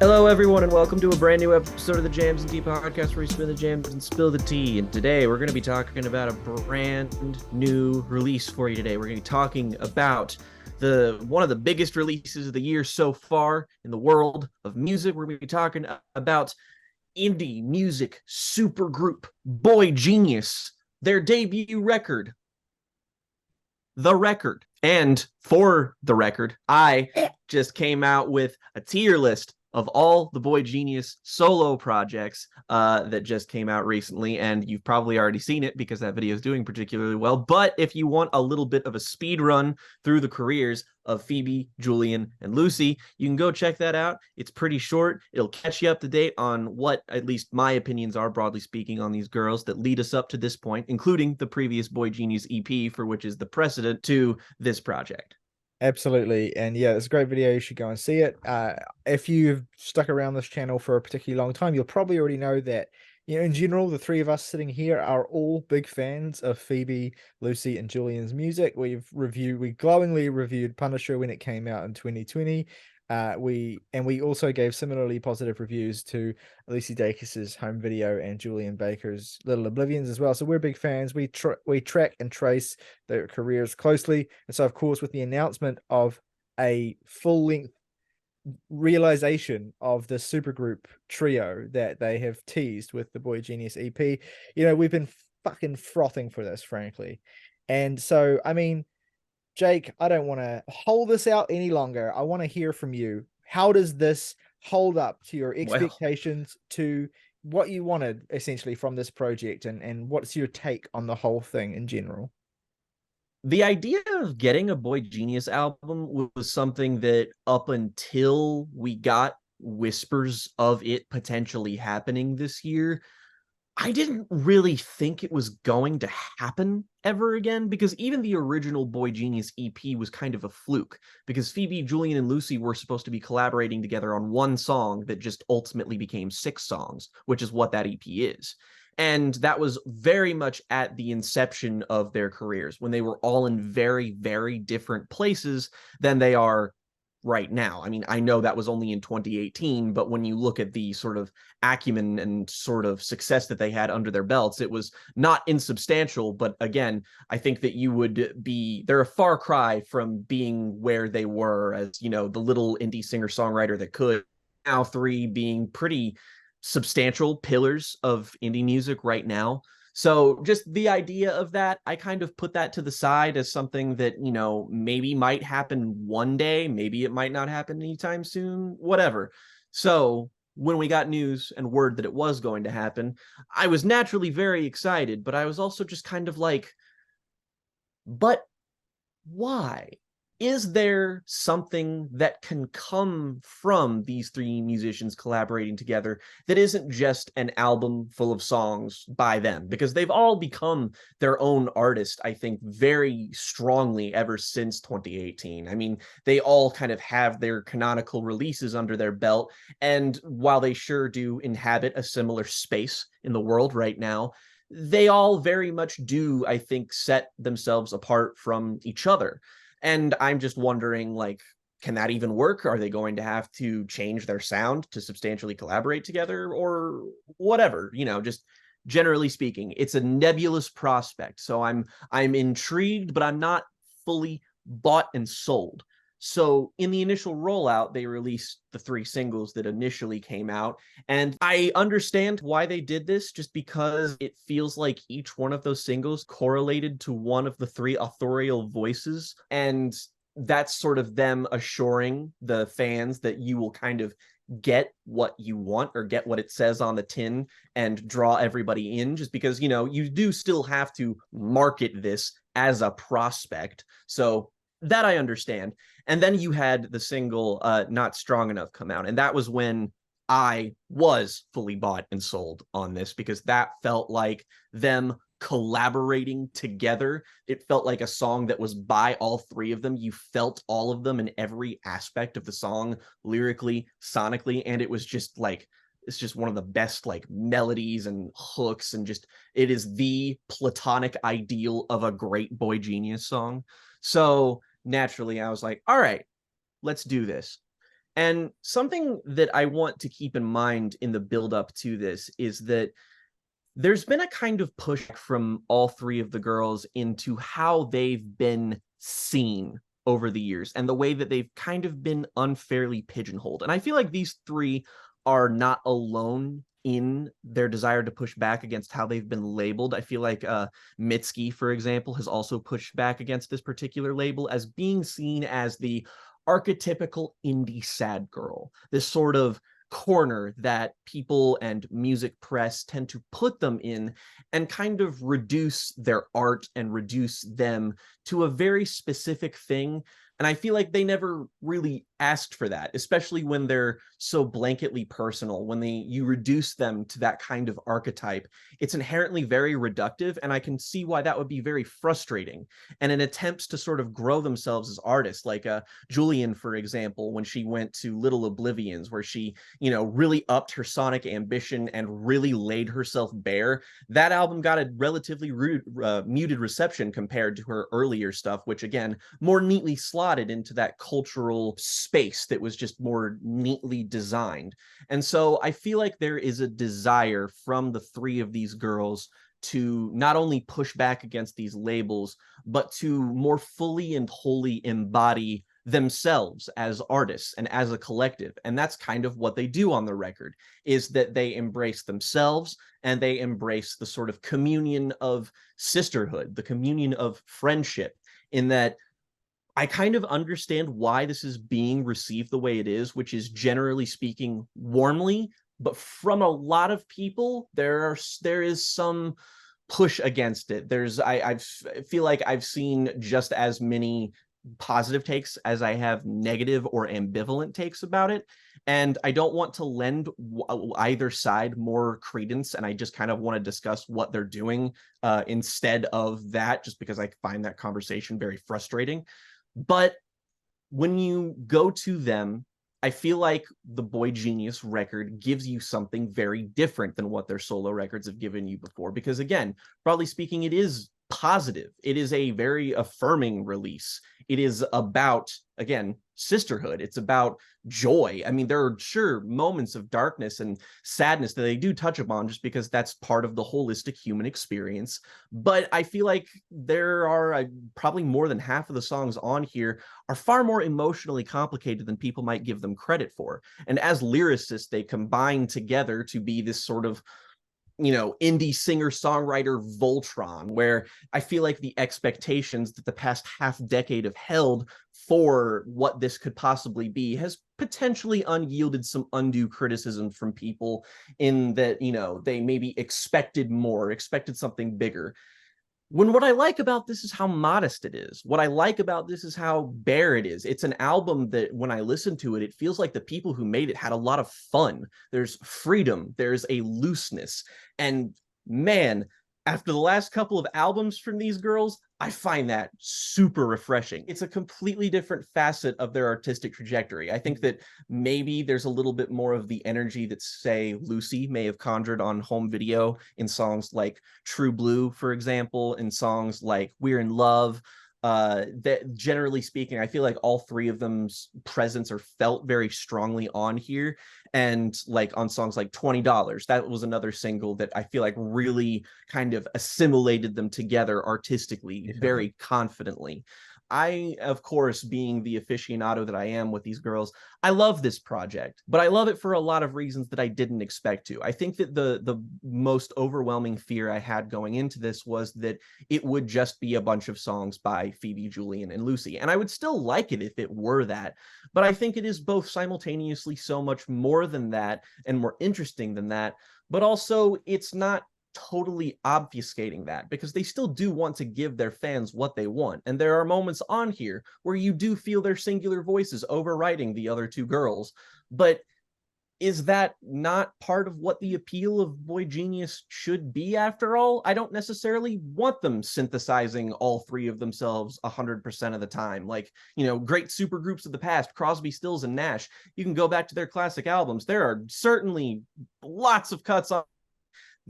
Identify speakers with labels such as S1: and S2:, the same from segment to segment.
S1: Hello, everyone, and welcome to a brand new episode of the Jams and Tea podcast where we spin the jams and spill the tea. And today we're going to be talking about a brand new release for you today. We're going to be talking about one of the biggest releases of the year so far in the world of music. We're going to be talking about indie music supergroup Boygenius, their debut record, The Record. And for the record, I just came out with a tier list of all the Boygenius solo projects that just came out recently, and you've probably already seen it because that video is doing particularly well. But if you want a little bit of a speed run through the careers of Phoebe, Julien, and Lucy, you can go check that out. It's pretty short. It'll catch you up to date on what at least my opinions are, broadly speaking, on these girls that lead us up to this point, including the previous Boygenius EP, for which is the precedent to this project.
S2: Absolutely. And yeah, it's a great video. You should go and see it. If you've stuck around this channel for a particularly long time, you'll probably already know that, in general, the three of us sitting here are all big fans of Phoebe, Lucy, and Julian's music. We glowingly reviewed Punisher when it came out in 2020. We also gave similarly positive reviews to Lucy Dacus's home video and Julien Baker's Little Oblivions as well. So we're big fans. We track and trace their careers closely. And so, of course, with the announcement of a full-length realization of the supergroup trio that they have teased with the Boygenius EP, we've been fucking frothing for this, frankly. And so, I mean, Jake, I don't want to hold this out any longer. I want to hear from you. How does this hold up to your expectations, to what you wanted essentially from this project, and what's your take on the whole thing in general?
S1: The idea of getting a Boygenius album was something that up until we got whispers of it potentially happening this year, I didn't really think it was going to happen ever again, because even the original Boygenius EP was kind of a fluke, because Phoebe, Julien, and Lucy were supposed to be collaborating together on one song that just ultimately became 6 songs, which is what that EP is. And that was very much at the inception of their careers, when they were all in very, very different places than they are right now. I mean, I know that was only in 2018, but when you look at the sort of acumen and sort of success that they had under their belts, it was not insubstantial. But again, I think that they're a far cry from being where they were as, the little indie singer-songwriter that could. Now 3 being pretty substantial pillars of indie music right now. So just the idea of that, I kind of put that to the side as something that, maybe might happen one day. Maybe it might not happen anytime soon, whatever. So when we got news and word that it was going to happen, I was naturally very excited, but I was also just kind of like, but why? Is there something that can come from these 3 musicians collaborating together that isn't just an album full of songs by them? Because they've all become their own artist, I think, very strongly ever since 2018. I mean, they all kind of have their canonical releases under their belt, and while they sure do inhabit a similar space in the world right now, they all very much do, I think, set themselves apart from each other. And I'm just wondering, like, can that even work? Are they going to have to change their sound to substantially collaborate together, or whatever? Just generally speaking, it's a nebulous prospect. So I'm intrigued, but I'm not fully bought and sold. So in the initial rollout, they released the 3 singles that initially came out. And I understand why they did this, just because it feels like each one of those singles correlated to one of the 3 authorial voices. And that's sort of them assuring the fans that you will kind of get what you want, or get what it says on the tin, and draw everybody in, just because, you do still have to market this as a prospect. So that I understand. And then you had the single Not Strong Enough come out, and that was when I was fully bought and sold on this, because that felt like them collaborating together. It felt like a song that was by all 3 of them. You felt all of them in every aspect of the song, lyrically, sonically, and it was just like, it's just one of the best like melodies and hooks, and just, it is the platonic ideal of a great Boygenius song. So naturally I was like, all right, let's do this. And something that I want to keep in mind in the build up to this is that there's been a kind of push from all three of the girls into how they've been seen over the years and the way that they've kind of been unfairly pigeonholed. And I feel like these three are not alone in their desire to push back against how they've been labeled. I feel like Mitski, for example, has also pushed back against this particular label as being seen as the archetypical indie sad girl, this sort of corner that people and music press tend to put them in and kind of reduce their art and reduce them to a very specific thing. And I feel like they never really asked for that, especially when they're so blanketly personal. When you reduce them to that kind of archetype, it's inherently very reductive, and I can see why that would be very frustrating. And in attempts to sort of grow themselves as artists, like Julien, for example, when she went to Little Oblivions, where she, really upped her sonic ambition and really laid herself bare, that album got a relatively muted reception compared to her earlier stuff, which again, more neatly slotted into that cultural space that was just more neatly designed. And so I feel like there is a desire from the three of these girls to not only push back against these labels, but to more fully and wholly embody themselves as artists and as a collective. And that's kind of what they do on the record, is that they embrace themselves and they embrace the sort of communion of sisterhood, the communion of friendship, in that I kind of understand why this is being received the way it is, which is generally speaking warmly, but from a lot of people, there is some push against it. I feel like I've seen just as many positive takes as I have negative or ambivalent takes about it. And I don't want to lend either side more credence. And I just kind of want to discuss what they're doing instead of that, just because I find that conversation very frustrating. But when you go to them, I feel like the Boygenius record gives you something very different than what their solo records have given you before. Because again, broadly speaking, it is positive. It is a very affirming release. It is about, again, sisterhood. It's about joy. I mean, there are sure moments of darkness and sadness that they do touch upon just because that's part of the holistic human experience. But I feel like there are probably more than half of the songs on here are far more emotionally complicated than people might give them credit for. And as lyricists, they combine together to be this sort of indie singer-songwriter Voltron, where I feel like the expectations that the past half decade have held for what this could possibly be has potentially unyielded some undue criticism from people, in that, they maybe expected more, expected something bigger. When what I like about this is how modest it is. What I like about this is how bare it is. It's an album that when I listen to it, it feels like the people who made it had a lot of fun. There's freedom, there's a looseness. And man, after the last couple of albums from these girls, I find that super refreshing. It's a completely different facet of their artistic trajectory. I think that maybe there's a little bit more of the energy that, say, Lucy may have conjured on home video in songs like True Blue, for example, in songs like We're in Love. That generally speaking, I feel like all three of them's presence are felt very strongly on here. And like on songs like $20, that was another single that I feel like really kind of assimilated them together artistically, very confidently. I, of course, being the aficionado that I am with these girls, I love this project, but I love it for a lot of reasons that I didn't expect to. I think that the most overwhelming fear I had going into this was that it would just be a bunch of songs by Phoebe, Julien, and Lucy. And I would still like it if it were that. But I think it is both simultaneously so much more than that and more interesting than that. But also, it's not totally obfuscating that, because they still do want to give their fans what they want. And there are moments on here where you do feel their singular voices overriding the other two girls. But is that not part of what the appeal of Boygenius should be after all? I don't necessarily want them synthesizing all three of themselves 100% of the time. Like, great supergroups of the past, Crosby, Stills, and Nash. You can go back to their classic albums. There are certainly lots of cuts on.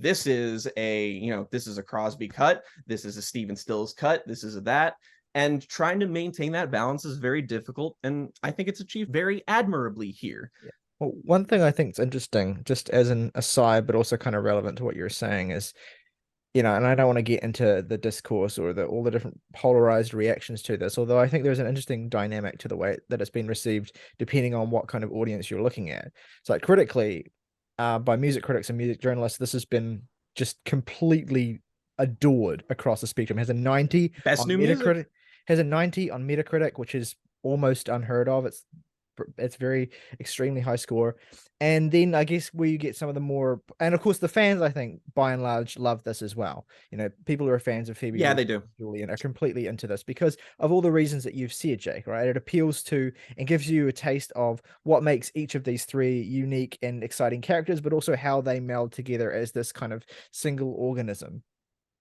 S1: This is a Crosby cut. This is a Stephen Stills cut. This is a that. And trying to maintain that balance is very difficult, and I think it's achieved very admirably here.
S2: Yeah. Well, one thing I think is interesting, just as an aside, but also kind of relevant to what you're saying, is, and I don't want to get into the discourse or all the different polarized reactions to this, although I think there's an interesting dynamic to the way that it's been received, depending on what kind of audience you're looking at. So, like, critically, by music critics and music journalists, this has been just completely adored across the spectrum. It has a 90
S1: Best
S2: on
S1: new music.
S2: Metacritic, has a 90 on Metacritic, which is almost unheard of. It's very extremely high score. And then I guess where you get some of the more, and of course the fans, I think by and large love this as well. People who are fans of Phoebe
S1: Yeah,
S2: Bridgers
S1: they do.
S2: and Julien are completely into this because of all the reasons that you've said, Jake, right? It appeals to and gives you a taste of what makes each of these three unique and exciting characters, but also how they meld together as this kind of single organism.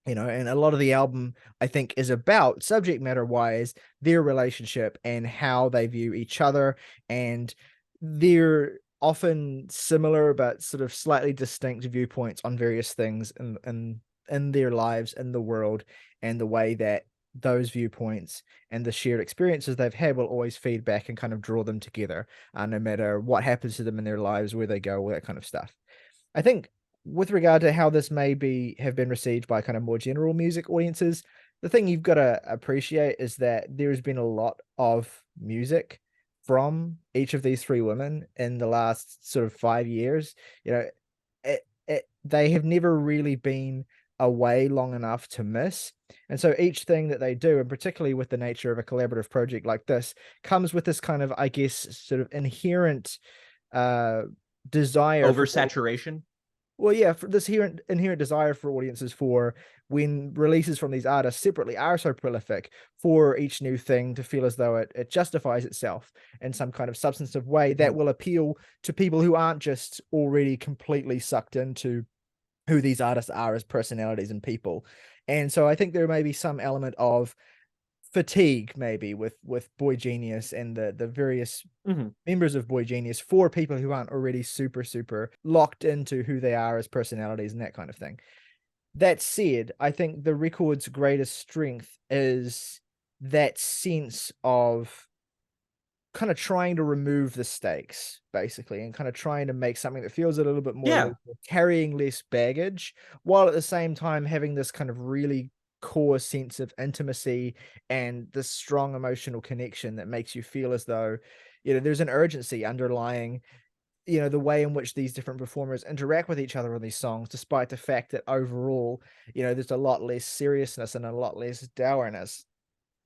S2: And a lot of the album, I think, is about, subject matter wise, their relationship and how they view each other, and their often similar but sort of slightly distinct viewpoints on various things in their lives, in the world, and the way that those viewpoints and the shared experiences they've had will always feed back and kind of draw them together, no matter what happens to them in their lives, where they go, all that kind of stuff. I think with regard to how this may have been received by kind of more general music audiences, the thing you've got to appreciate is that there's been a lot of music from each of these three women in the last sort of 5 years. They have never really been away long enough to miss. And so each thing that they do, and particularly with the nature of a collaborative project like this, comes with this kind of, I guess, sort of inherent desire for,
S1: Oversaturation.
S2: well, yeah, for this inherent desire for audiences, for when releases from these artists separately are so prolific, for each new thing to feel as though it justifies itself in some kind of substantive way that will appeal to people who aren't just already completely sucked into who these artists are as personalities and people. And so I think there may be some element of fatigue maybe with Boygenius and the various members of Boygenius, for people who aren't already super locked into who they are as personalities and that kind of thing. That said, I think the record's greatest strength is that sense of kind of trying to remove the stakes, basically, and kind of trying to make something that feels a little bit more
S1: Yeah.
S2: carrying less baggage, while at the same time having this kind of really core sense of intimacy and this strong emotional connection that makes you feel as though there's an urgency underlying the way in which these different performers interact with each other on these songs, despite the fact that overall there's a lot less seriousness and a lot less dourness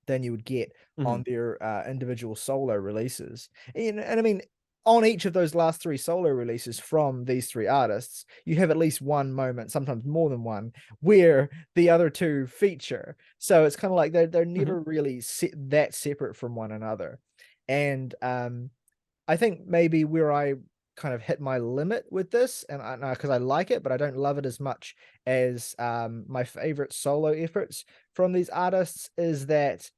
S2: than you would get on their individual solo releases. And I mean, on each of those last three solo releases from these three artists, you have at least one moment, sometimes more than one, where the other two feature. So it's kind of like they're never really that separate from one another. And I think maybe where I kind of hit my limit with this, and because I like it, but I don't love it as much as my favorite solo efforts from these artists, is that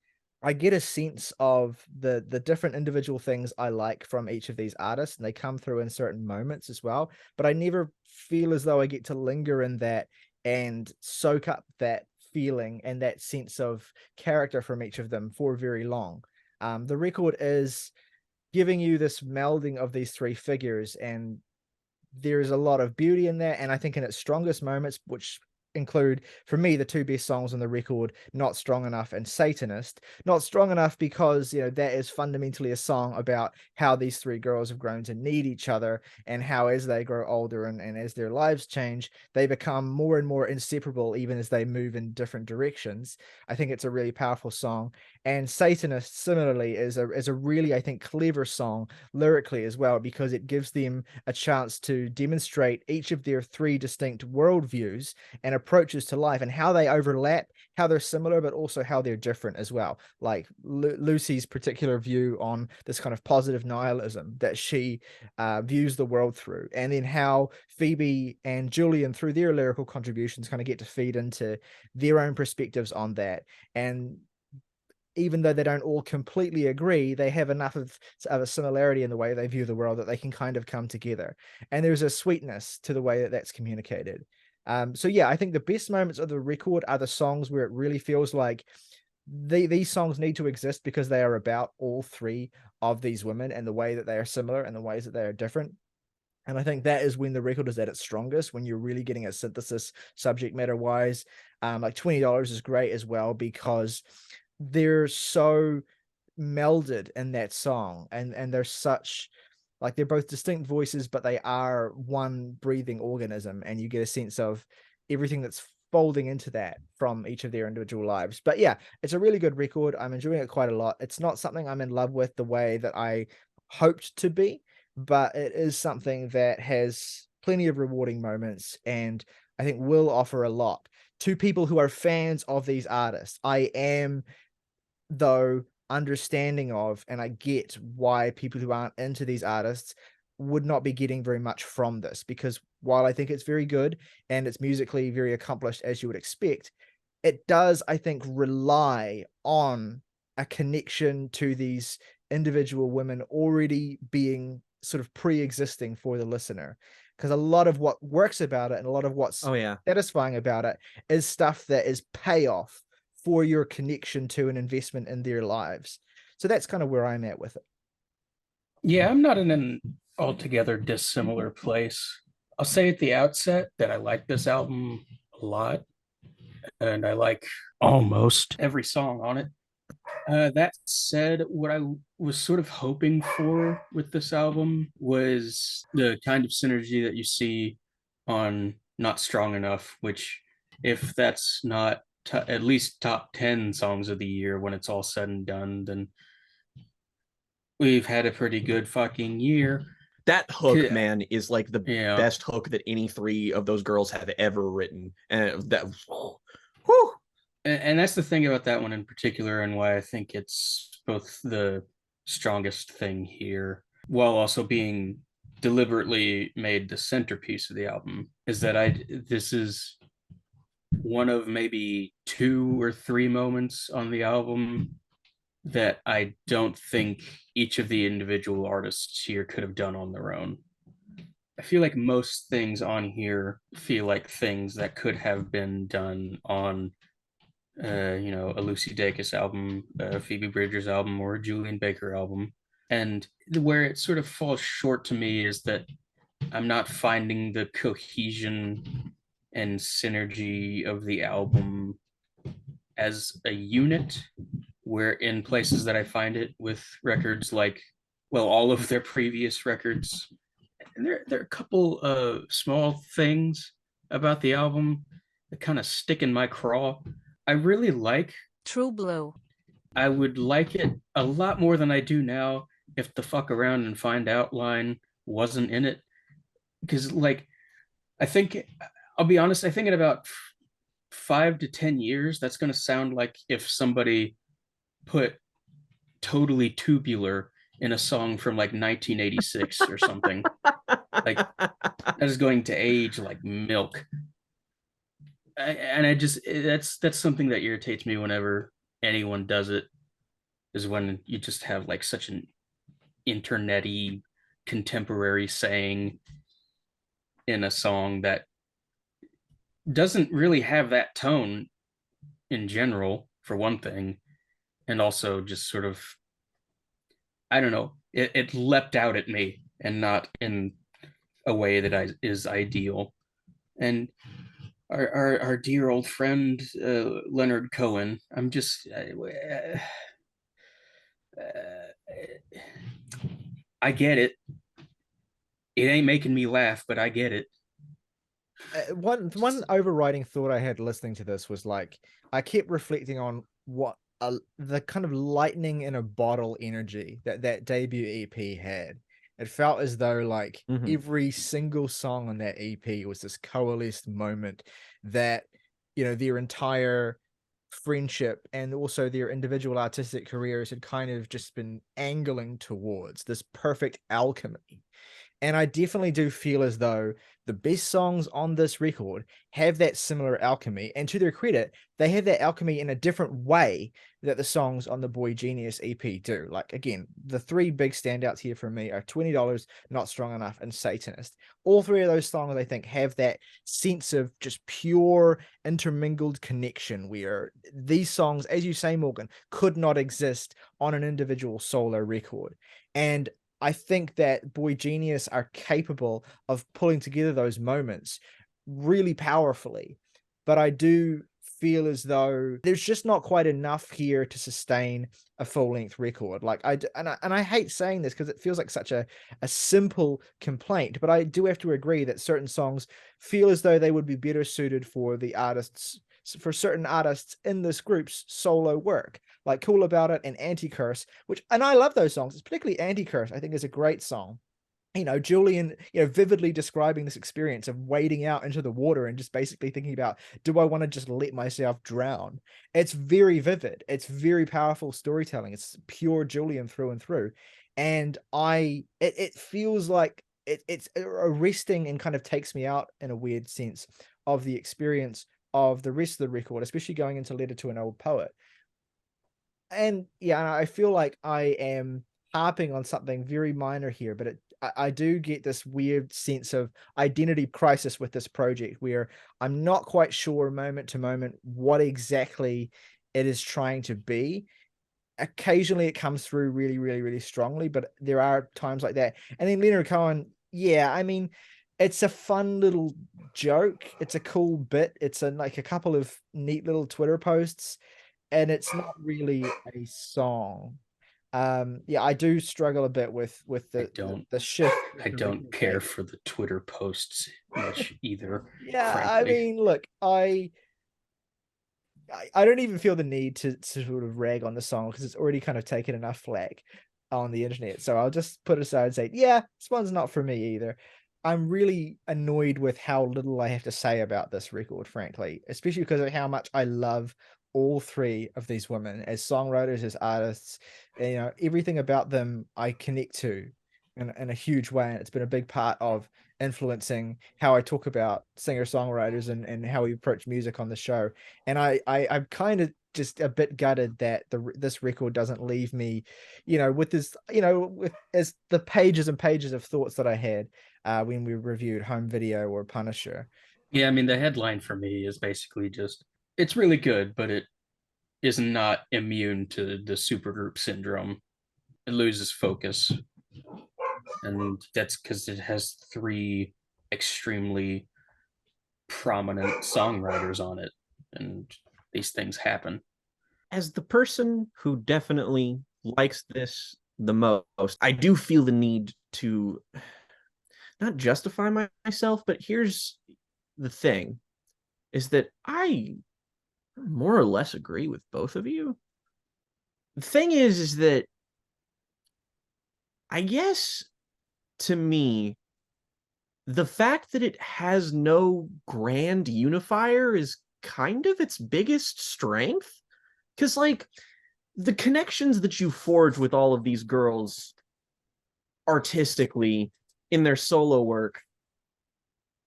S2: I get a sense of the different individual things I like from each of these artists, and they come through in certain moments as well. But I never feel as though I get to linger in that and soak up that feeling and that sense of character from each of them for very long. The record is giving you this melding of these three figures, and there's a lot of beauty in that. And I think in its strongest moments, which include, for me, the two best songs on the record, Not Strong Enough and Satanist. Not Strong Enough because that is fundamentally a song about how these three girls have grown to need each other, and how as they grow older and as their lives change, they become more and more inseparable, even as they move in different directions. I think it's a really powerful song. And Satanist, similarly, is a really, I think, clever song lyrically as well, because it gives them a chance to demonstrate each of their three distinct worldviews and approaches to life, and how they overlap, how they're similar, but also how they're different as well. Like Lucy's particular view on this kind of positive nihilism that she views the world through, and then how Phoebe and Julien, through their lyrical contributions, kind of get to feed into their own perspectives on that. And even though they don't all completely agree, they have enough of a similarity in the way they view the world that they can kind of come together. And there's a sweetness to the way that that's communicated. So yeah, I think the best moments of the record are the songs where it really feels like these songs need to exist because they are about all three of these women and the way that they are similar and the ways that they are different. And I think that is when the record is at its strongest, when you're really getting a synthesis subject matter wise. Like $20 is great as well because they're so melded in that song, and they're such, like, they're both distinct voices, but they are one breathing organism, and you get a sense of everything that's folding into that from each of their individual lives. But yeah, it's a really good record. I'm enjoying it quite a lot. It's not something I'm in love with the way that I hoped to be, but it is something that has plenty of rewarding moments, and I think will offer a lot to people who are fans of these artists. I am, though, understanding of, and I get why people who aren't into these artists would not be getting very much from this, because while I think it's very good and it's musically very accomplished as you would expect, it does, I think, rely on a connection to these individual women already being sort of pre-existing for the listener. Because a lot of what works about it and a lot of what's
S1: Oh yeah.
S2: satisfying about it is stuff that is payoff for your connection to an investment in their lives. So that's kind of where I'm at with it.
S3: Yeah, I'm not in an altogether dissimilar place. I'll say at the outset that I like this album a lot, and I like almost every song on it. That said, what I was sort of hoping for with this album was the kind of synergy that you see on Not Strong Enough, which, if that's not at least top 10 songs of the year when it's all said and done, then we've had a pretty good fucking year.
S1: That hook, man, is like the
S3: Yeah.
S1: best hook that any three of those girls have ever written. And that, whew.
S3: And that's the thing about that one in particular, and why I think it's both the strongest thing here, while also being deliberately made the centerpiece of the album, is that this is one of maybe 2 or 3 moments on the album that I don't think each of the individual artists here could have done on their own. I feel like most things on here feel like things that could have been done on a Lucy Dacus album, a Phoebe Bridgers album, or a Julien Baker album. And where it sort of falls short to me is that I'm not finding the cohesion and synergy of the album as a unit, where in places that I find it with records like, well, all of their previous records. And there are a couple of small things about the album that kind of stick in my craw. I really like
S4: True Blue.
S3: I would like it a lot more than I do now if the fuck around and find out line wasn't in it. Because, like, I think, I'll be honest, I think in about 5 to 10 years, that's going to sound like if somebody put Totally Tubular in a song from like 1986 or something. Like, that is going to age like milk. And I just, that's something that irritates me whenever anyone does it, is when you just have like such an internety contemporary saying in a song that doesn't really have that tone in general, for one thing, and also just sort of, I don't know, it leapt out at me and not in a way that is ideal. And our dear old friend Leonard Cohen, I'm just I get it. It ain't making me laugh, but I get it.
S2: One overriding thought I had listening to this was, like, I kept reflecting on what the kind of lightning in a bottle energy that debut EP had. It felt as though, like, every single song on that EP was this coalesced moment that, their entire friendship and also their individual artistic careers had kind of just been angling towards this perfect alchemy. And I definitely do feel as though the best songs on this record have that similar alchemy. And to their credit, they have that alchemy in a different way that the songs on the Boygenius EP do. Like, again, the three big standouts here for me are $20, Not Strong Enough, and Satanist. All three of those songs, I think, have that sense of just pure intermingled connection where these songs, as you say, Morgan, could not exist on an individual solo record. And I think that Boygenius are capable of pulling together those moments really powerfully. But I do feel as though there's just not quite enough here to sustain a full-length record. Like I hate saying this because it feels like such a simple complaint, but I do have to agree that certain songs feel as though they would be better suited for certain artists in this group's solo work, like Cool About It and Anti-Curse, and I love those songs. It's particularly Anti-Curse, I think, is a great song. Julien, vividly describing this experience of wading out into the water and just basically thinking about, do I want to just let myself drown? It's very vivid. It's very powerful storytelling. It's pure Julien through and through. And it feels like it's arresting and kind of takes me out in a weird sense of the experience of the rest of the record, especially going into Letter to an Old Poet. And yeah, I feel like I am harping on something very minor here, but I do get this weird sense of identity crisis with this project where I'm not quite sure moment to moment what exactly it is trying to be. Occasionally it comes through really, really, really strongly, but there are times like that. And then Leonard Cohen, yeah, I mean, it's a fun little joke. It's a cool bit. It's like a couple of neat little Twitter posts, and it's not really a song. Yeah, I do struggle a bit with the shift.
S3: I don't care for the Twitter posts much either.
S2: Yeah,
S3: frankly.
S2: I mean, look, I don't even feel the need to sort of rag on the song because it's already kind of taken enough flack on the internet. So I'll just put it aside and say, yeah, this one's not for me either. I'm really annoyed with how little I have to say about this record, frankly, especially because of how much I love all three of these women as songwriters, as artists. And, everything about them I connect to in a huge way, and it's been a big part of influencing how I talk about singer-songwriters and how we approach music on the show. And I'm kind of just a bit gutted that this record doesn't leave me, with this, as the pages and pages of thoughts that I had when we reviewed Home Video or Punisher.
S3: Yeah, I mean, the headline for me is basically just, it's really good, but it is not immune to the supergroup syndrome. It loses focus. And that's because it has three extremely prominent songwriters on it. And these things happen.
S1: As the person who definitely likes this the most, I do feel the need to not justify myself, but here's the thing, is that I more or less agree with both of you. The thing is that I guess to me, the fact that it has no grand unifier is kind of its biggest strength. Because, like, the connections that you forge with all of these girls artistically in their solo work,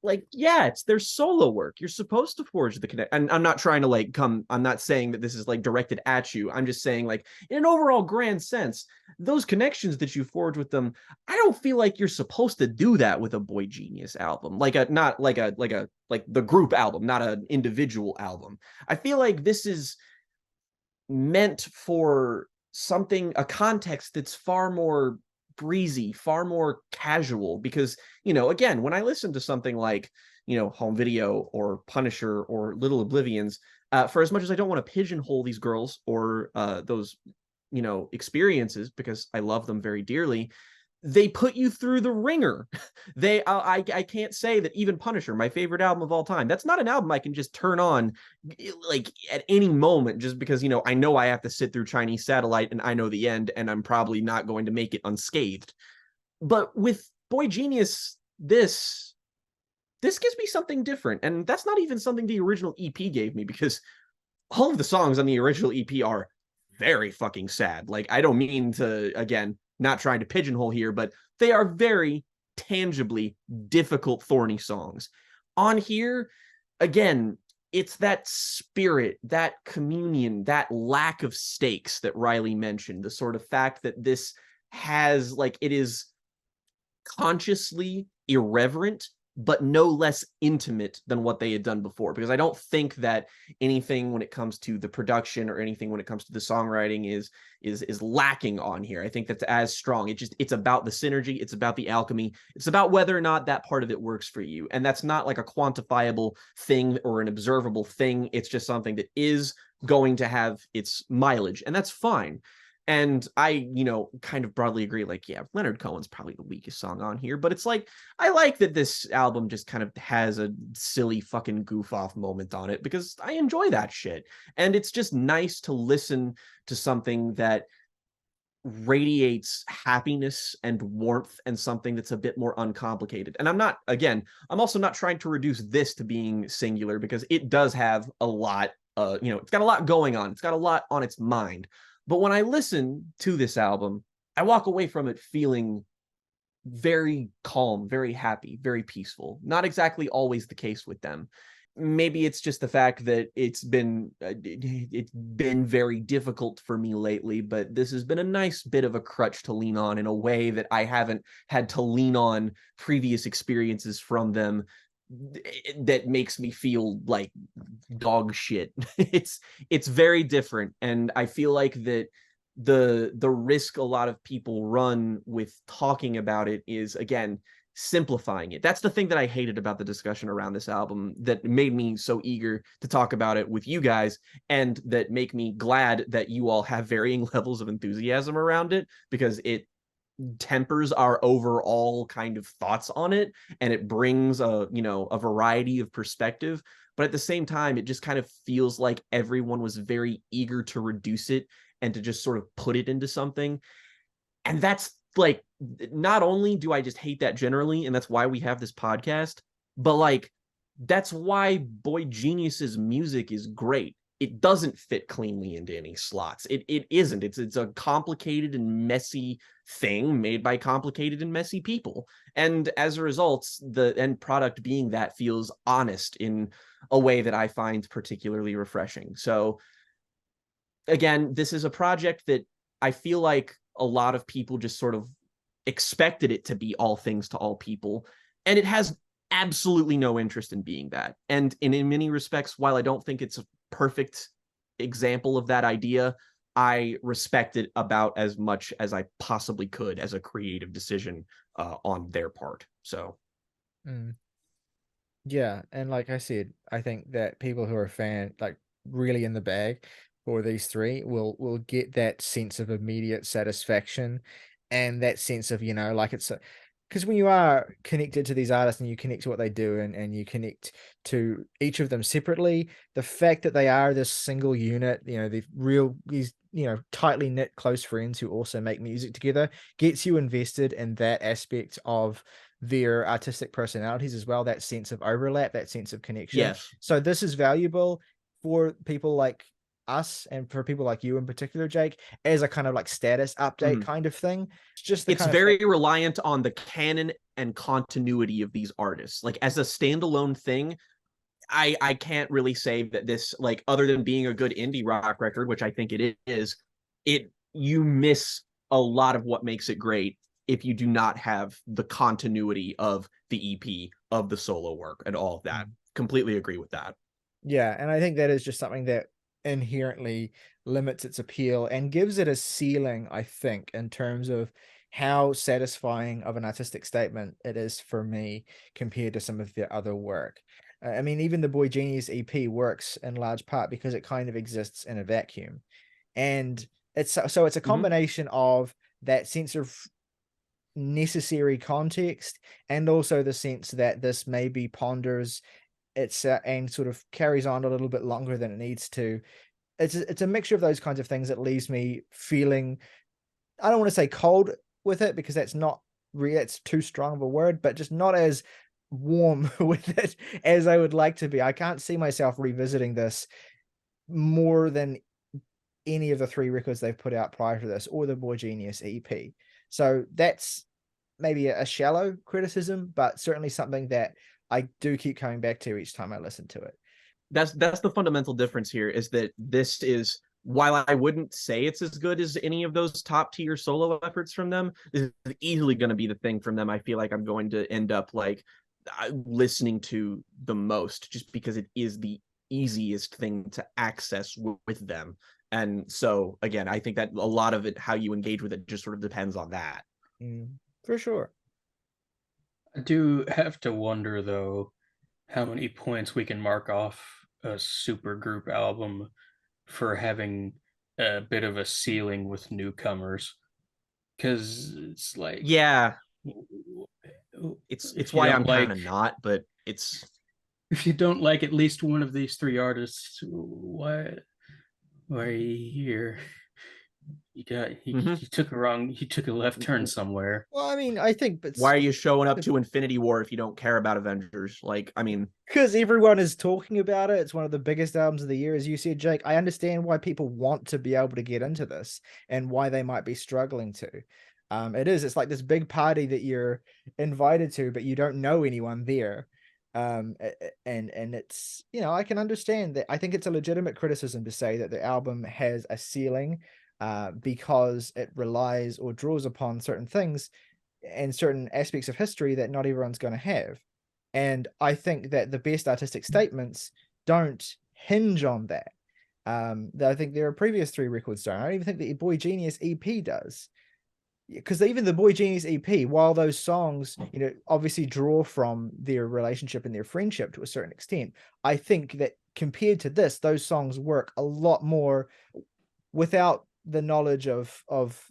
S1: like, yeah, it's their solo work. You're supposed to forge the connect. And I'm not trying to I'm not saying that this is like directed at you. I'm just saying, like, in an overall grand sense, those connections that you forge with them, I don't feel like you're supposed to do that with a Boygenius album. Like the group album, not an individual album. I feel like this is meant for a context that's far more breezy, far more casual, because, again, when I listen to something like, Home Video or Punisher or Little Oblivions, for as much as I don't want to pigeonhole these girls or those, experiences, because I love them very dearly, they put you through the ringer. I can't say that even Punisher, my favorite album of all time, that's not an album I can just turn on like at any moment just because, I know I have to sit through Chinese Satellite and I know the end and I'm probably not going to make it unscathed. But with Boygenius, this gives me something different. And that's not even something the original EP gave me, because all of the songs on the original EP are very fucking sad. Like, I don't mean to, again, not trying to pigeonhole here, but they are very tangibly difficult, thorny songs. On here, again, it's that spirit, that communion, that lack of stakes that Riley mentioned, the sort of fact that this has, like, it is consciously irreverent, but no less intimate than what they had done before. Because I don't think that anything when it comes to the production or anything when it comes to the songwriting is lacking on here. I think that's as strong. It's about the synergy, it's about the alchemy, it's about whether or not that part of it works for you. And that's not like a quantifiable thing or an observable thing. It's just something that is going to have its mileage, and that's fine. And I, kind of broadly agree, like, yeah, Leonard Cohen's probably the weakest song on here, but it's like, I like that this album just kind of has a silly fucking goof off moment on it because I enjoy that shit. And it's just nice to listen to something that radiates happiness and warmth and something that's a bit more uncomplicated. And I'm also not trying to reduce this to being singular because it does have a lot, it's got a lot going on. It's got a lot on its mind. But when I listen to this album, I walk away from it feeling very calm, very happy, very peaceful. Not exactly always the case with them. Maybe it's just the fact that it's been very difficult for me lately, but this has been a nice bit of a crutch to lean on in a way that I haven't had to lean on previous experiences from them that makes me feel like dog shit. It's very different, and I feel like that the risk a lot of people run with talking about it is, again, simplifying it. That's the thing that I hated about the discussion around this album that made me so eager to talk about it with you guys, and that make me glad that you all have varying levels of enthusiasm around it, because it tempers our overall kind of thoughts on it, and it brings a variety of perspective. But at the same time, it just kind of feels like everyone was very eager to reduce it and to just sort of put it into something. And that's like, not only do I just hate that generally, and that's why we have this podcast, but like, that's why Boygenius's music is great. It doesn't fit cleanly into any slots. It isn't. It's a complicated and messy thing made by complicated and messy people. And as a result, the end product being that feels honest in a way that I find particularly refreshing. So again, this is a project that I feel like a lot of people just sort of expected it to be all things to all people, and it has absolutely no interest in being that. And in many respects, while I don't think it's a perfect example of that idea, I respect it about as much as I possibly could as a creative decision on their part. So
S2: yeah, and like I said, I think that people who are like really in the bag for these three will get that sense of immediate satisfaction, and that sense of, like, it's because when you are connected to these artists and you connect to what they do, and you connect to each of them separately, the fact that they are this single unit, these tightly knit close friends who also make music together, gets you invested in that aspect of their artistic personalities as well, that sense of overlap, that sense of connection.
S1: yes.
S2: So this is valuable for people like us, and for people like you in particular, Jake, as a kind of like status update kind of thing. It's just the
S1: It's
S2: kind of
S1: very reliant on the canon and continuity of these artists. Like, as a standalone thing, I can't really say that this, like, other than being a good indie rock record, which I think it is, you miss a lot of what makes it great if you do not have the continuity of the EP, of the solo work, and all of that. Completely agree with that.
S2: Yeah, and I think that is just something that inherently limits its appeal and gives it a ceiling, I think, in terms of how satisfying of an artistic statement it is for me compared to some of their other work. I mean, even the Boygenius EP works in large part because it kind of exists in a vacuum. And it's a combination of that sense of necessary context, and also the sense that this maybe ponders it's and sort of carries on a little bit longer than it needs to. It's a mixture of those kinds of things that leaves me feeling, I don't want to say cold with it, because that's not really, it's too strong of a word, but just not as warm with it as I would like to be. I can't see myself revisiting this more than any of the three records they've put out prior to this, or the Boygenius EP. So that's maybe a shallow criticism, but certainly something that I do keep coming back to each time I listen to it.
S1: That's the fundamental difference here, is that this is, while I wouldn't say it's as good as any of those top tier solo efforts from them, this is easily going to be the thing from them I feel like I'm going to end up like listening to the most, just because it is the easiest thing to access with them. And so again, I think that a lot of it, how you engage with it, just sort of depends on that.
S2: For sure.
S3: I do have to wonder though how many points we can mark off a supergroup album for having a bit of a ceiling with newcomers, because it's like,
S1: Yeah,
S3: if
S1: it's
S3: you
S1: why I'm
S3: don't
S1: kind
S3: like,
S1: of not, but it's
S3: if you don't like at least one of these three artists, why are you here?
S1: Mhm.
S3: You took a left turn somewhere.
S2: Well, I mean, I think, but
S1: Why are you showing up to Infinity War if you don't care about Avengers? Like, I mean,
S2: because everyone is talking about it, it's one of the biggest albums of the year, as you said, Jake. I understand why people want to be able to get into this and why they might be struggling to. It's like this big party that you're invited to, but you don't know anyone there. And it's, I can understand that. I think it's a legitimate criticism to say that the album has a ceiling, because it relies or draws upon certain things and certain aspects of history that not everyone's going to have. And I think that the best artistic statements don't hinge on that. I think there are previous three records don't. I don't even think the Boygenius EP does. Because even the Boygenius EP, while those songs, obviously draw from their relationship and their friendship to a certain extent, I think that compared to this, those songs work a lot more without the knowledge of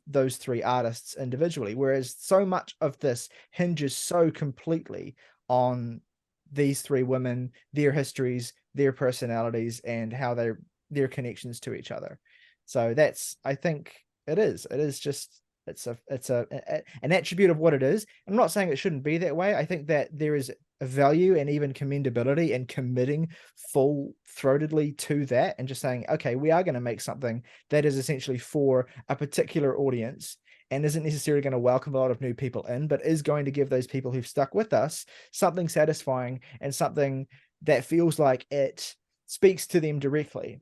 S2: those three artists individually, whereas so much of this hinges so completely on these three women, their histories, their personalities, and how their connections to each other. So that's, I think, it is just, it's an attribute of what it is. I'm not saying it shouldn't be that way. I think that there is a value and even commendability in committing full-throatedly to that and just saying, okay, we are going to make something that is essentially for a particular audience and isn't necessarily going to welcome a lot of new people in, but is going to give those people who've stuck with us something satisfying and something that feels like it speaks to them directly.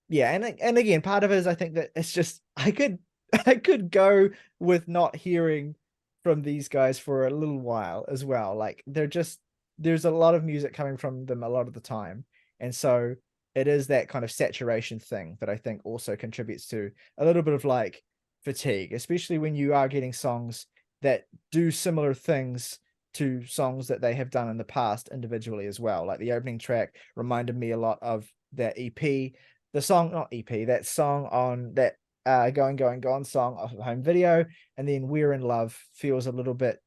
S2: Yeah, and again, part of it is I think that it's just I could go with not hearing from these guys for a little while as well. Like there's a lot of music coming from them a lot of the time. And so it is that kind of saturation thing that I think also contributes to a little bit of like fatigue, especially when you are getting songs that do similar things to songs that they have done in the past individually as well. Like the opening track reminded me a lot of that EP, the song, not EP, that song on that Going Going Gone song off of Home Video, and then We're in Love feels a little bit,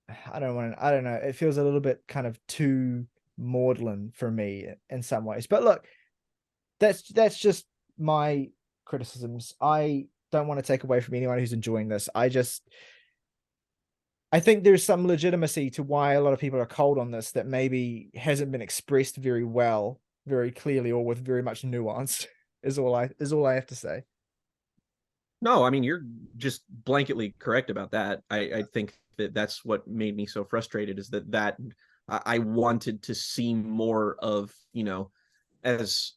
S2: I don't know, it feels a little bit kind of too maudlin for me in some ways. But look, that's just my criticisms. I don't want to take away from anyone who's enjoying this. I think there's some legitimacy to why a lot of people are cold on this that maybe hasn't been expressed very well, very clearly, or with very much nuance. Is all I have to say.
S1: no, I mean, you're just blanketly correct about that. I think that that's what made me so frustrated, is that I wanted to see more of, as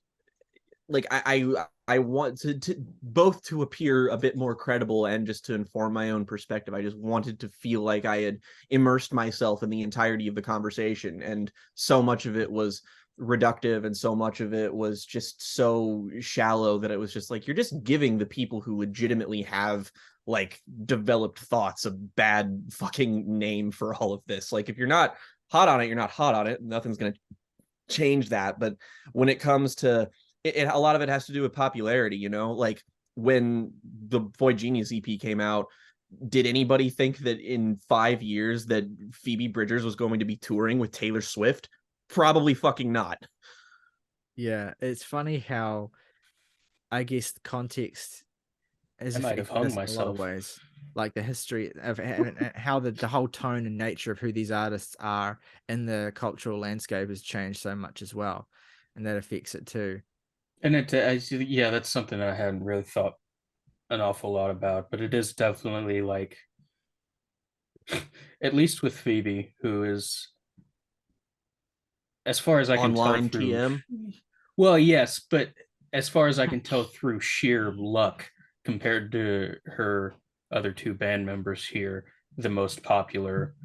S1: like I want to both to appear a bit more credible and just to inform my own perspective. I just wanted to feel like I had immersed myself in the entirety of the conversation, and so much of it was reductive and so much of it was just so shallow that it was just like, you're just giving the people who legitimately have like developed thoughts a bad fucking name for all of this. Like, if you're not hot on it, you're not hot on it. Nothing's going to change that. But when it comes to it, a lot of it has to do with popularity, like when the Boygenius EP came out, did anybody think that in 5 years that Phoebe Bridgers was going to be touring with Taylor Swift? Probably fucking not.
S2: Yeah, it's funny how I guess the context has
S3: I might have
S2: affected
S3: hung
S2: this in a lot of
S3: myself.
S2: ways. Like the history of and how the whole tone and nature of who these artists are in the cultural landscape has changed so much as well, and that affects it too.
S3: And yeah, that's something I hadn't really thought an awful lot about, but it is definitely like At least with Phoebe, who is, as far as I can tell
S1: Online
S3: through,
S1: TM.
S3: well, yes, but as far as I can tell through sheer luck, compared to her other two band members here, the most popular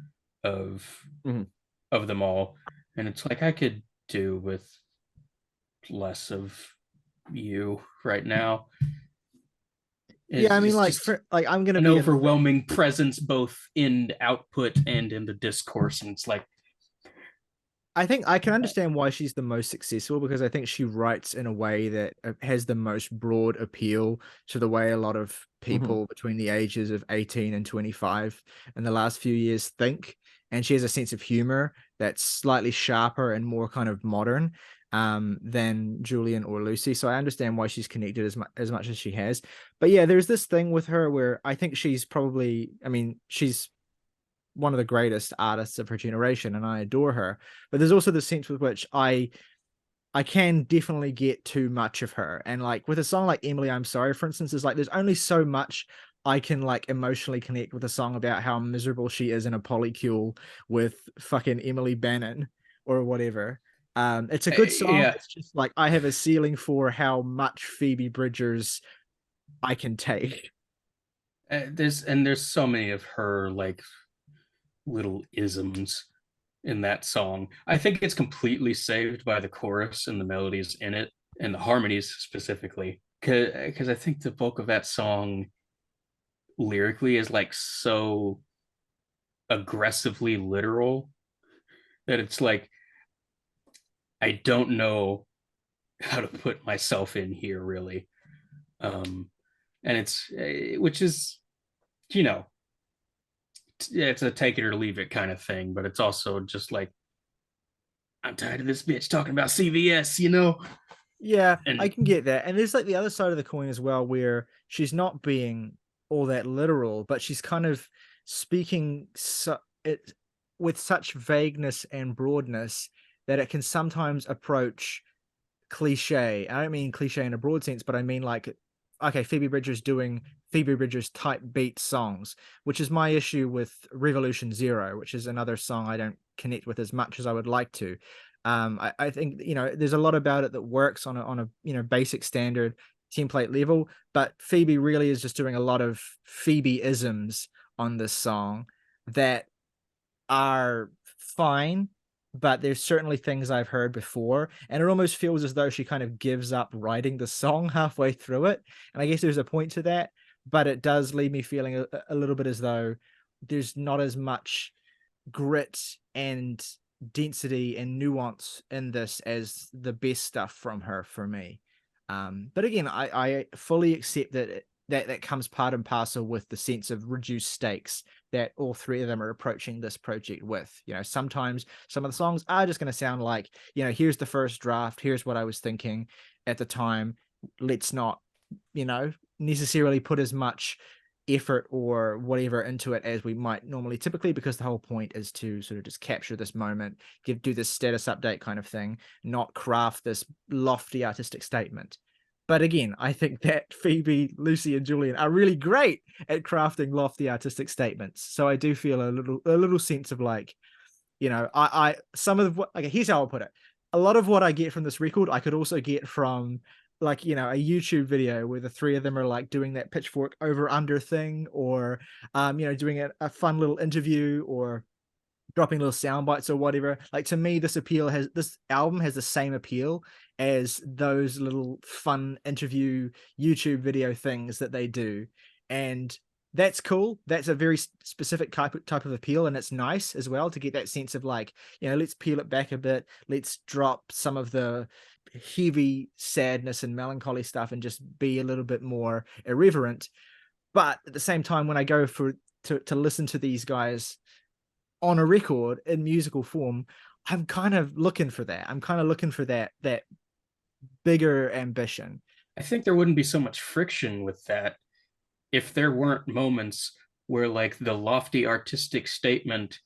S3: of
S1: Mhm.
S3: of them all. And it's like I could do with less of you right now.
S2: Yeah, I mean,
S3: It's
S2: like
S3: just
S2: for like I'm gonna
S3: an
S2: be in the
S3: overwhelming presence both in output and in the discourse. And it's like,
S2: I think I can understand why she's the most successful because I think she writes in a way that has the most broad appeal to the way a lot of
S1: Mhm.
S2: people between the ages of 18 and 25 in the last few years think. And she has a sense of humor that's slightly sharper and more kind of modern than Julian or Lucy. So I understand why she's connected as much as she has. But yeah, there's this thing with her where I think she's probably, I mean, she's one of the greatest artists of her generation and I adore her, but there's also the sense with which I can definitely get too much of her. And like with a song like Emily I'm Sorry, for instance, is like there's only so much I can like emotionally connect with a song about how miserable she is in a polycule with fucking Emily Bannon or whatever. It's a good song.
S3: yeah,
S2: It's just like I have a ceiling for how much Phoebe Bridgers I can take.
S3: there's so many of her like little isms in that song. I think it's completely saved by the chorus and the melodies in it and the harmonies specifically. Because I think the bulk of that song lyrically is like so aggressively literal that it's like I don't know how to put myself in here really. Um, and it's which is, you know, it's a take it or leave it kind of thing, but it's also just like I'm tired of this bitch talking about CVS, you know.
S2: Yeah, I
S3: And
S2: can get that. And there's like the other side of the coin as well, where she's not being all that literal, but she's kind of speaking it with such vagueness and broadness that it can sometimes approach cliche. I don't mean cliche in a broad sense, but I mean like, okay, Phoebe Bridgers doing Phoebe Bridgers type beat songs, which is my issue with Revolution Zero, which is another song I don't connect with as much as I would like to. I think there's a lot about it that works on a basic standard template level, but Phoebe really is just doing a lot of Phoebe isms on this song that are fine, but there's certainly things I've heard before, and it almost feels as though she kind of gives up writing the song halfway through it. And I guess there's a point to that, but it does leave me feeling a little bit as though there's not as much grit and density and nuance in this as the best stuff from her for me. But again, I fully accept that comes part and parcel with the sense of reduced stakes that all three of them are approaching this project with. Sometimes some of the songs are just going to sound like, here's the first draft, here's what I was thinking at the time. Let's not, necessarily put as much effort or whatever into it as we might normally typically, because the whole point is to sort of just capture this moment, do this status update kind of thing, not craft this lofty artistic statement. But again, I think that Phoebe, Lucy, and Julien are really great at crafting lofty artistic statements. So I do feel a little sense of like, I some of what, okay, here's how I'll put it. A lot of what I get from this record, I could also get from like, a YouTube video where the three of them are like doing that pitchfork over under thing, or doing a fun little interview, or dropping little sound bites or whatever. Like, to me, this album has the same appeal as those little fun interview YouTube video things that they do. And that's cool. That's a very specific type of appeal, and it's nice as well to get that sense of like, let's peel it back a bit. Let's drop some of the heavy sadness and melancholy stuff and just be a little bit more irreverent. But at the same time, when I go to listen to these guys on a record in musical form, I'm kind of looking for that. I'm kind of looking for that bigger ambition.
S3: I think there wouldn't be so much friction with that if there weren't moments where like the lofty artistic statement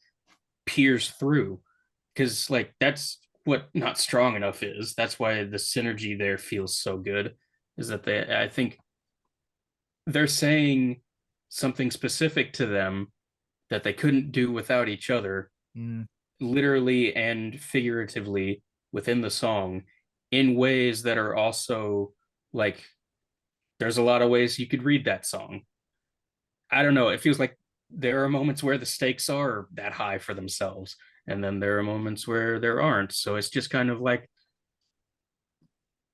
S3: peers through, because like that's what not strong enough is. That's why the synergy there feels so good, is that I think they're saying something specific to them that they couldn't do without each other,
S2: Mm.
S3: literally and figuratively within the song, in ways that are also like, there's a lot of ways you could read that song. I don't know. It feels like there are moments where the stakes are that high for themselves, and then there are moments where there aren't. So it's just kind of like,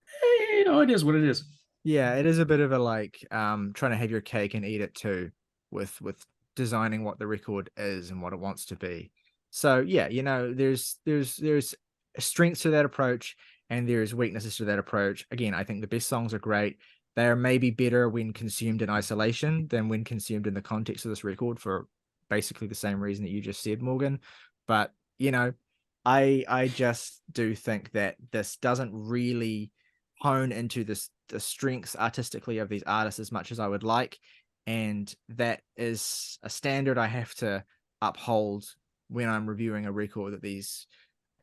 S3: hey, it is what it is.
S2: Yeah, it is a bit of a like trying to have your cake and eat it too, with designing what the record is and what it wants to be. So yeah, there's strengths to that approach and there's weaknesses to that approach. Again, I think the best songs are great. They are maybe better when consumed in isolation than when consumed in the context of this record for basically the same reason that you just said, Morgan. But I just do think that this doesn't really hone into the strengths artistically of these artists as much as I would like, and that is a standard I have to uphold when I'm reviewing a record that these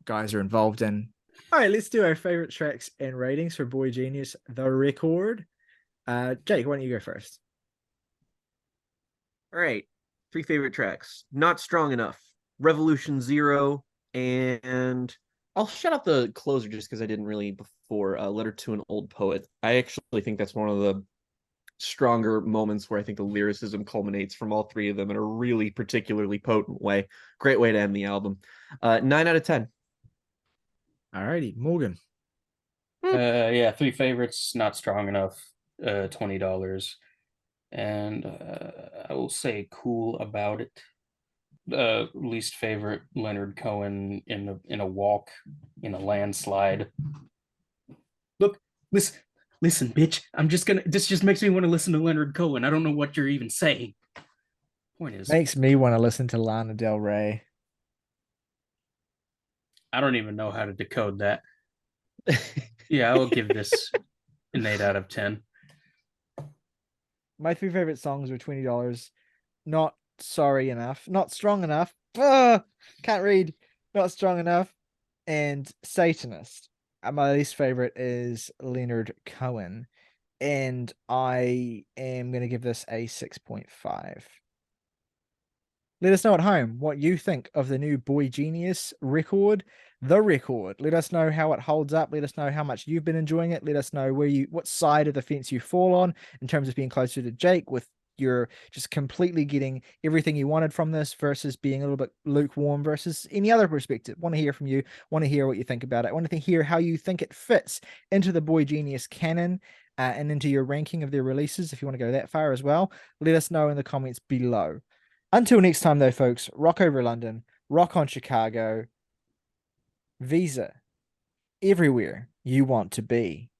S2: guys are involved in. All right, let's do our favorite tracks and ratings for Boygenius, the record. Jake, why don't you go first?
S1: All right. 3 favorite tracks. Not Strong Enough, Revolution Zero, and I'll shut out the closer just because I didn't really before. Letter to an Old Poet. I actually think that's one of the stronger moments where I think the lyricism culminates from all 3 of them in a really particularly potent way. Great way to end the album. 9 out of 10.
S2: All righty, Morgan.
S3: Yeah, 3 favorites, Not Strong Enough, $20. And I will say cool about it. Least favorite, Leonard Cohen in a walk in a landslide. Look, listen, bitch. This just makes me want to listen to Leonard Cohen. I don't know what you're even saying. Point is,
S2: Makes me want to listen to Lana Del Rey.
S3: I don't even know how to decode that. Yeah, I will give this an 8 out of 10.
S2: My 3 favorite songs are $20. Not Sorry Enough, Not Strong Enough. Can't read. Not Strong Enough, and Satanist. My least favorite is Leonard Cohen, and I am going to give this a 6.5. Let us know at home what you think of the new Boygenius record, the record. Let us know how it holds up. Let us know how much you've been enjoying it. Let us know what side of the fence you fall on in terms of being closer to Jake, with you're just completely getting everything you wanted from this versus being a little bit lukewarm versus any other perspective. Want to hear from you. Want to hear what you think about it. Want to hear how you think it fits into the Boygenius canon and into your ranking of their releases. If you want to go that far as well, let us know in the comments below. Until next time, though, folks, rock over London, rock on Chicago, Visa, everywhere you want to be.